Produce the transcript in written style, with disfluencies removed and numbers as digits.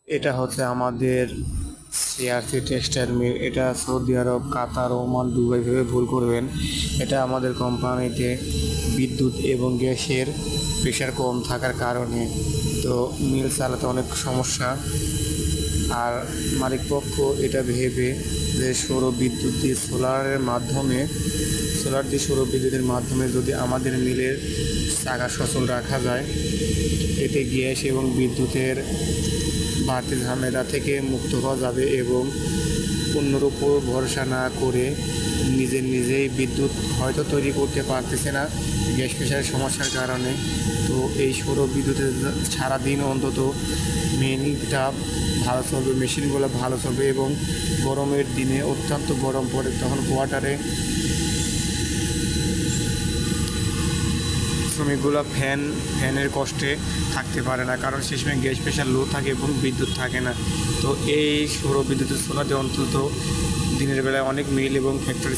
এটা হচ্ছে আমাদের সিআরসি টেক্সটাইল মিল। এটা Saudi Arab, Qatar, Oman, Dubai ভেবে ভুল করবেন। এটা আমাদের কোম্পানিতে বিদ্যুৎ এবং গ্যাসের প্রেশার কম থাকার কারণে তো মিল চালাতে অনেক সমস্যা। আর মালিকপক্ষ এটা ভেবে যে সৌর বিদ্যুৎ দিয়ে সৌর বিদ্যুতের মাধ্যমে যদি আমাদের মিলের চাকা সচল রাখা যায়, এতে গ্যাস এবং বিদ্যুতের বাড়তি ঝামেলা থেকে মুক্ত হওয়া যাবে এবং অন্যের উপর ভরসা না করে নিজেই বিদ্যুৎ হয়তো তৈরি করতে পারতেছে না গ্যাস প্রেশারের সমস্যার কারণে। তো এই সৌর বিদ্যুতের সারাদিন অন্তত মেশিনটা ভালো চলবে, মেশিনগুলো ভালো চলবে এবং গরমের দিনে অত্যন্ত গরম পড়ে, তখন কোয়ার্টারে শ্রমিকগুলো ফ্যানের কষ্টে থাকতে পারে না, কারণ সে সময় গ্যাস প্রেশার লো থাকে এবং বিদ্যুৎ থাকে না। তো এই সৌর বিদ্যুতের সোলারে অন্তত দিনের বেলায় অনেক মিল এবং ফ্যাক্টরি